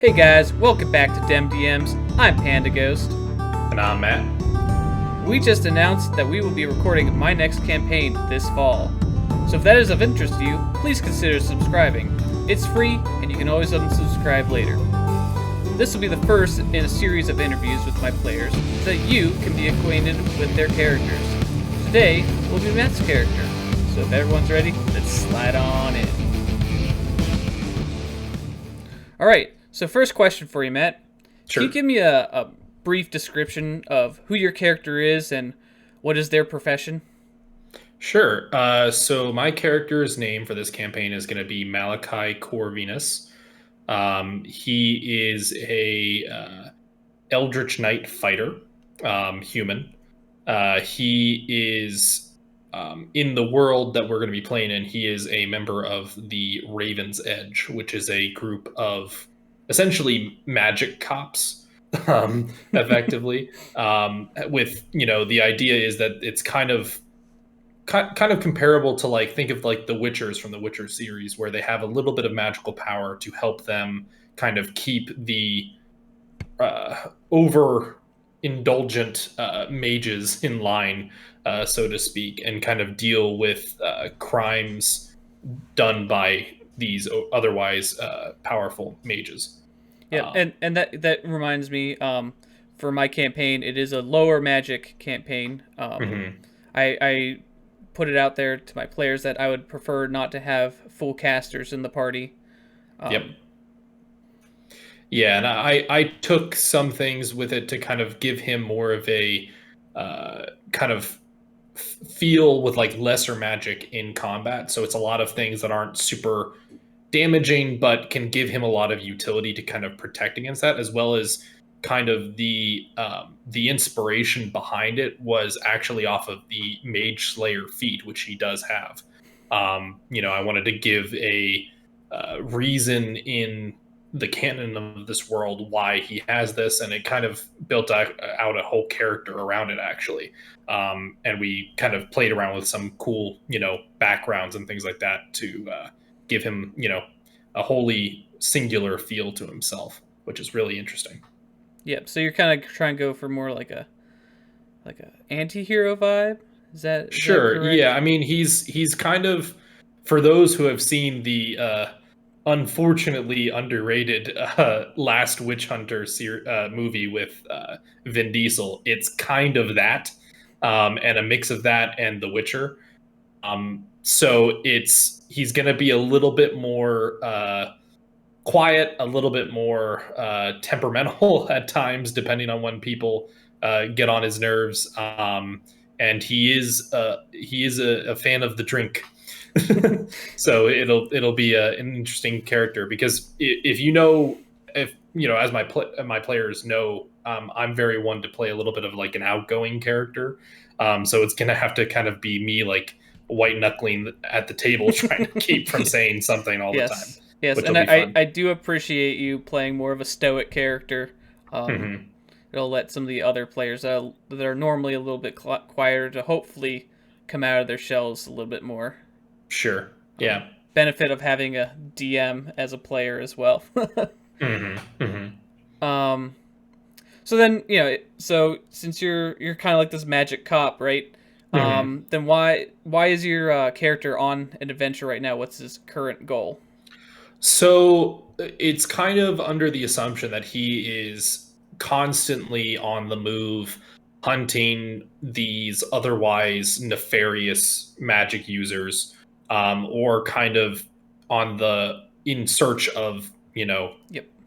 Hey guys, welcome back to DemDMs. I'm Panda Ghost. And I'm Matt. We just announced that we will be recording my next campaign this fall. So if that is of interest to you, please consider subscribing. It's free, and you can always unsubscribe later. This will be the first in a series of interviews with my players, so that you can be acquainted with their characters. Today will be Matt's character. So if everyone's ready, let's slide on in. Alright, so first question for you, Matt. Sure. Can you give me a brief description of who your character is and what is their profession? Sure. So my character's name for this campaign is going to be Malachai Corvinus. He is a Eldritch Knight fighter, human. He is in the world that we're going to be playing in. He is a member of the Raven's Edge, which is a group of essentially magic cops, effectively. With the idea is that it's kind of comparable to, like, think of like the Witchers from the Witcher series, where they have a little bit of magical power to help them kind of keep the over indulgent mages in line, so to speak, and kind of deal with crimes done by these otherwise powerful mages. Yeah, and that reminds me, for my campaign, it is a lower magic campaign. I put it out there to my players that I would prefer not to have full casters in the party. Yep. Yeah, and I took some things with it to kind of give him more of a kind of feel with like lesser magic in combat. So it's a lot of things that aren't super damaging, but can give him a lot of utility to kind of protect against that, as well as kind of the inspiration behind it was actually off of the Mage Slayer feat, which he does have. I wanted to give a reason in the canon of this world why he has this, and it kind of built out a whole character around it, actually. And we kind of played around with some cool, backgrounds and things like that to give him, a wholly singular feel to himself, which is really interesting. Yep. So you're kind of trying to go for more like a AntiHero vibe. Is that Sure? correct? Yeah, I mean, he's kind of, for those who have seen the unfortunately underrated Last Witch Hunter movie with Vin Diesel, it's kind of that, and a mix of that and The Witcher. So he's going to be a little bit more quiet, a little bit more temperamental at times, depending on when people get on his nerves. And he is a fan of the drink. So it'll be an interesting character, because if as my players know, I'm very one to play a little bit of like an outgoing character. So it's gonna have to kind of be me, like, white knuckling at the table, trying to keep from saying something all the time. Yes, and I do appreciate you playing more of a stoic character. It'll let some of the other players that are normally a little bit quieter to hopefully come out of their shells a little bit more. Sure. Yeah. Benefit of having a DM as a player as well. So then, so since you're kind of like this magic cop, right? Then why is your character on an adventure right now? What's his current goal? So it's kind of under the assumption that he is constantly on the move, hunting these otherwise nefarious magic users, or kind of in search of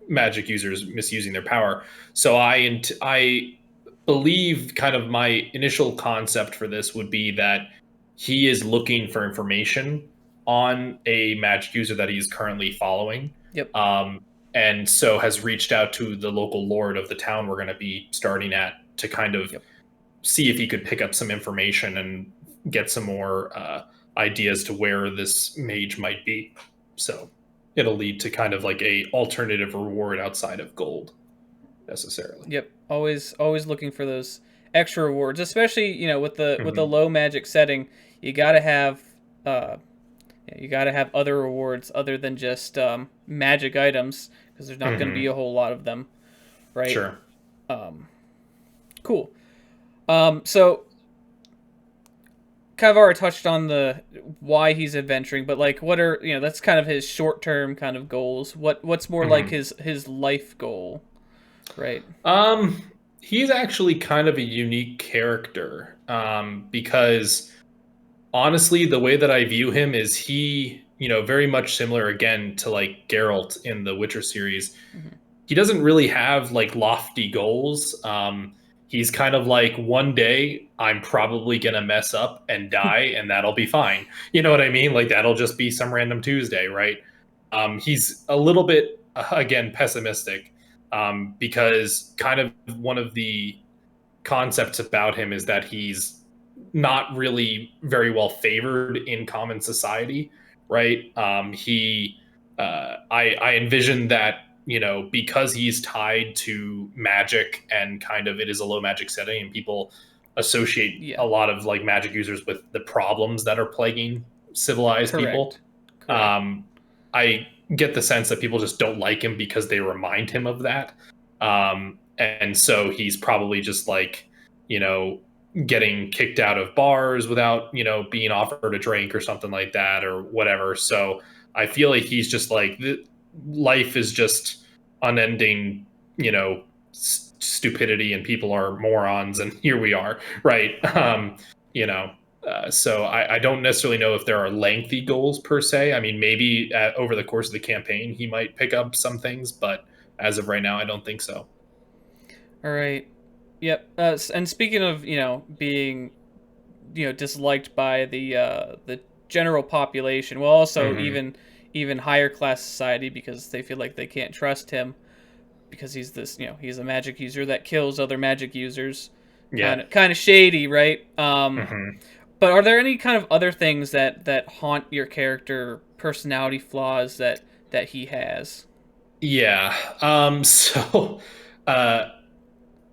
magic users misusing their power. So I believe kind of my initial concept for this would be that he is looking for information on a magic user that he's currently following. Yep. And so has reached out to the local lord of the town we're going to be starting at to kind of see if he could pick up some information and get some more ideas to where this mage might be. So it'll lead to kind of like a alternative reward outside of gold, necessarily. Yep. Always looking for those extra rewards, especially with the low magic setting. You gotta have other rewards other than just magic items because there's not going to be Mm-hmm. a whole lot of them, right? Sure. Cool. So kind of already touched on the why he's adventuring, but like, what are that's kind of his short term kind of goals. What's more like Mm-hmm. his life goal, right? Um, he's actually kind of a unique character, because honestly, the way that I view him is very much similar again to like Geralt in the Witcher series. Mm-hmm. He doesn't really have like lofty goals. He's kind of like, one day I'm probably gonna mess up and die, and that'll be fine. You know what I mean? Like that'll just be some random Tuesday, right? He's a little bit again pessimistic, because kind of one of the concepts about him is that he's not really very well favored in common society, right? I envision that because he's tied to magic and kind of it is a low magic setting, and people associate Yeah. a lot of like magic users with the problems that are plaguing civilized people. Correct. Correct. Um, I get the sense that people just don't like him because they remind him of that. And so he's probably just like, you know, getting kicked out of bars without, being offered a drink or something like that or whatever. So I feel like he's just like, life is just unending, stupidity, and people are morons, and here we are, right? You know, so I don't necessarily know if there are lengthy goals per se. I mean, maybe over the course of the campaign, he might pick up some things, but as of right now, I don't think so. All right. Yep. And speaking of being disliked by the general population, well, also Hmm. even higher class society because they feel like they can't trust him because he's this he's a magic user that kills other magic users, Yeah. kind of shady, right? Hmm. But are there any kind of other things that haunt your character personality flaws that he has? Yeah. So, uh,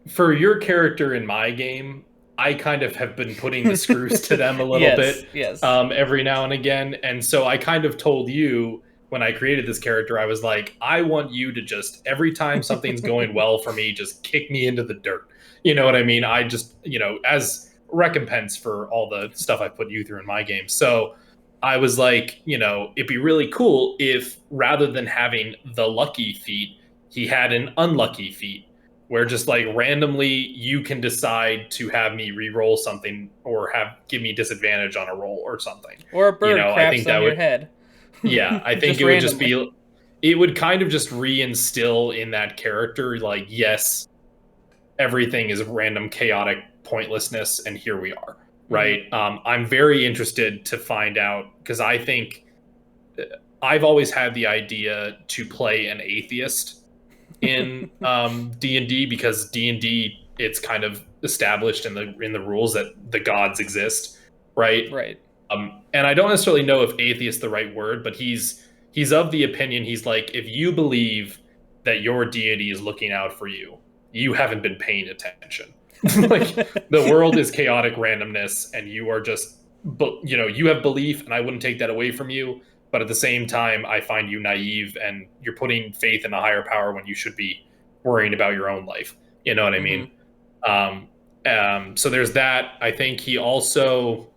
for your character in my game, I kind of have been putting the screws to them a little Yes, bit, yes. every now and again. And so I kind of told you when I created this character, I was like, I want you to just, every time something's going well for me, just kick me into the dirt. You know what I mean? I just, as recompense for all the stuff I put you through in my game. So I was like, it'd be really cool if rather than having the lucky feat, he had an unlucky feat where just like randomly you can decide to have me re-roll something or have give me disadvantage on a roll or something. Or a bird I craps think on that your would, head. yeah, I think Just it would just randomly. be, it would kind of just reinstill in that character, like, yes, everything is random, chaotic pointlessness, and here we are, Hmm. right? I'm very interested to find out because I think I've always had the idea to play an atheist in D&D because D&D it's kind of established in the rules that the gods exist, right? Right. And I don't necessarily know if atheist the right word, but he's of the opinion he's like, if you believe that your deity is looking out for you, you haven't been paying attention. Like the world is chaotic randomness, and you are just, you have belief, and I wouldn't take that away from you. But at the same time, I find you naive, and you're putting faith in a higher power when you should be worrying about your own life. You know what I Hmm. mean? Um, so there's that. I think he also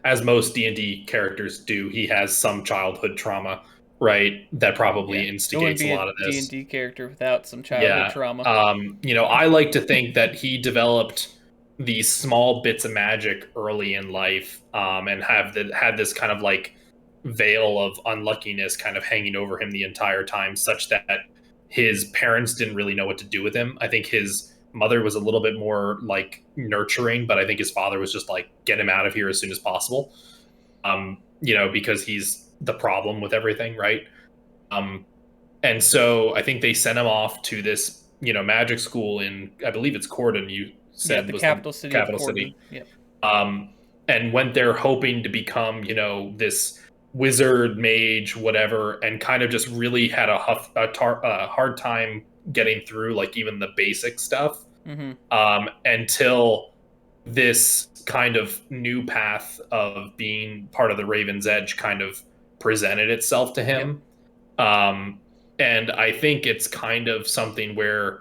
as most D&D characters do, he has some childhood trauma, right? That Yeah. probably It wouldn't instigates a be a lot of this. D&D character without some childhood Yeah. trauma. I like to think that he developed these small bits of magic early in life, and had this kind of like veil of unluckiness kind of hanging over him the entire time, such that his parents didn't really know what to do with him. I think his mother was a little bit more like nurturing, but I think his father was just like, get him out of here as soon as possible. Because he's the problem with everything, right? Um, and so I think they sent him off to this, magic school in, I believe it's Corden, you Yeah, said the was the capital city of capital Corden. city. Yep. Um, and went there hoping to become, this wizard, mage, whatever, and kind of just really had a hard time getting through like even the basic stuff, Hmm. until this kind of new path of being part of the Raven's Edge kind of presented itself to Yep. him. And I think it's kind of something where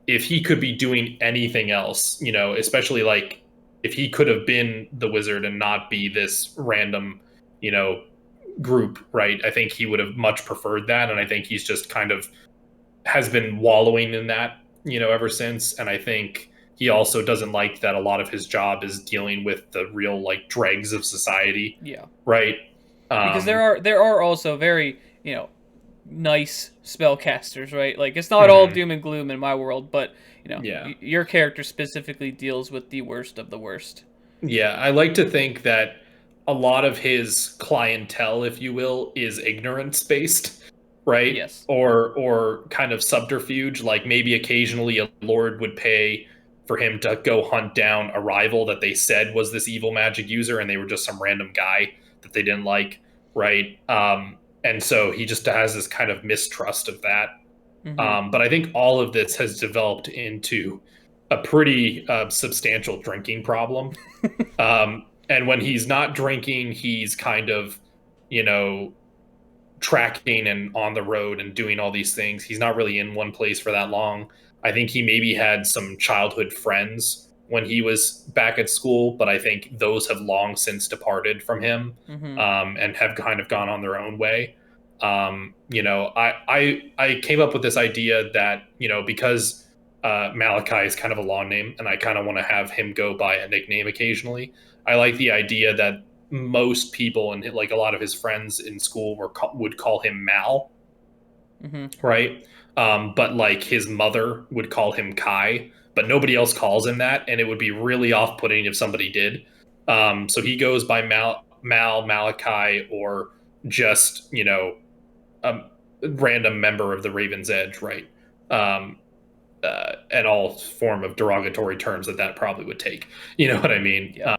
if he could be doing anything else, especially like if he could have been the wizard and not be this random, group, right? I think he would have much preferred that. And I think he's just kind of has been wallowing in that, ever since. And I think he also doesn't like that a lot of his job is dealing with the real like dregs of society. Yeah. Right. Because there are also very, nice spellcasters, right? Like, it's not all doom and gloom in my world, but, your character specifically deals with the worst of the worst. Yeah, I like to think that a lot of his clientele, if you will, is ignorance based, right? Yes. Or kind of subterfuge. Like maybe occasionally a lord would pay for him to go hunt down a rival that they said was this evil magic user, and they were just some random guy that they didn't like, right? And so he just has this kind of mistrust of that. But I think all of this has developed into a pretty substantial drinking problem. And when he's not drinking, he's kind of, tracking and on the road and doing all these things. He's not really in one place for that long. I think he maybe had some childhood friends when he was back at school, but I think those have long since departed from him, and have kind of gone on their own way. I came up with this idea that, because Malachai is kind of a long name, and I kind of want to have him go by a nickname occasionally. I like the idea that most people and like a lot of his friends in school would call him Mal, right? But like his mother would call him Kai, but nobody else calls him that, and it would be really off-putting if somebody did. So he goes by Malachai, or just a random member of the Raven's Edge, right? And all form of derogatory terms that probably would take. You know what I mean? Yeah.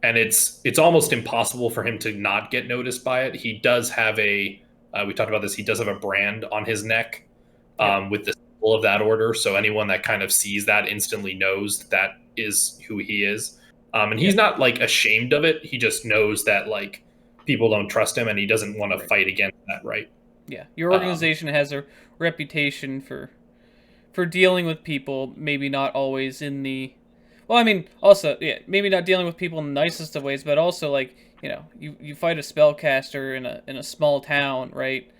And it's almost impossible for him to not get noticed by it. He does have we talked about this, he does have a brand on his neck with the symbol of that order. So anyone that kind of sees that instantly knows that is who he is. And he's not like ashamed of it. He just knows that like people don't trust him, and he doesn't want to fight against that, right? Yeah. Your organization has a reputation for dealing with people, maybe not always in the... Well, I mean, also, yeah, maybe not dealing with people in the nicest of ways, but also, like, you fight a spellcaster in a small town, right?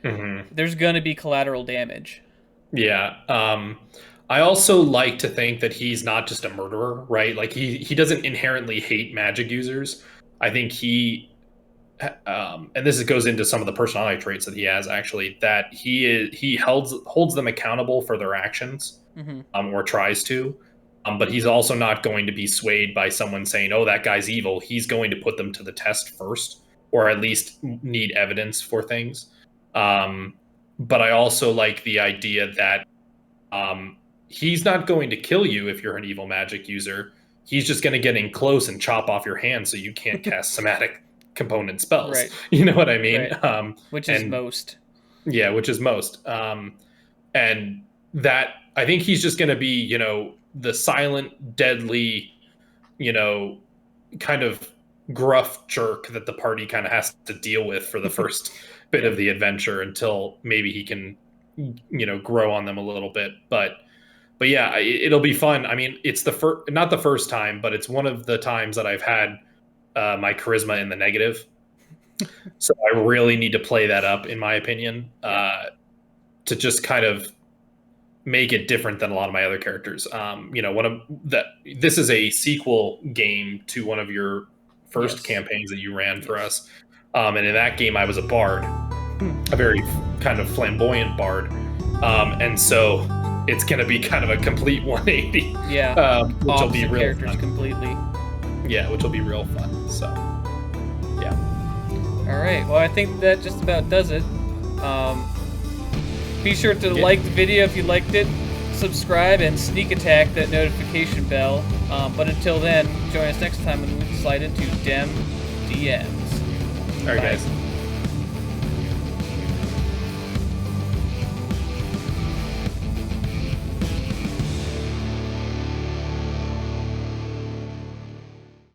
There's going to be collateral damage. Yeah. I also like to think that he's not just a murderer, right? Like, he doesn't inherently hate magic users. I think he... and this goes into some of the personality traits that he has, actually, that he holds them accountable for their actions, or tries to, but he's also not going to be swayed by someone saying, oh, that guy's evil. He's going to put them to the test first, or at least need evidence for things. But I also like the idea that he's not going to kill you if you're an evil magic user. He's just going to get in close and chop off your hand so you can't cast somatic component spells. Right. You know what I mean? Right. Which is most. Yeah, which is most. And that, I think he's just going to be, the silent, deadly, kind of gruff jerk that the party kind of has to deal with for the first bit of the adventure until maybe he can, grow on them a little bit. But yeah, it'll be fun. I mean, it's not the first time, but it's one of the times that I've had my charisma in the negative. So I really need to play that up, in my opinion, to just kind of make it different than a lot of my other characters. This is a sequel game to one of your first campaigns that you ran for us. And in that game, I was a bard, a very kind of flamboyant bard. And so it's going to be kind of a complete 180. Yeah. Which will be real characters fun. Completely. Yeah, which will be real fun. So, yeah. All right. Well, I think that just about does it. Be sure to like the video if you liked it, subscribe, and sneak attack that notification bell. But until then, join us next time when we slide into DemDMs. All right, guys.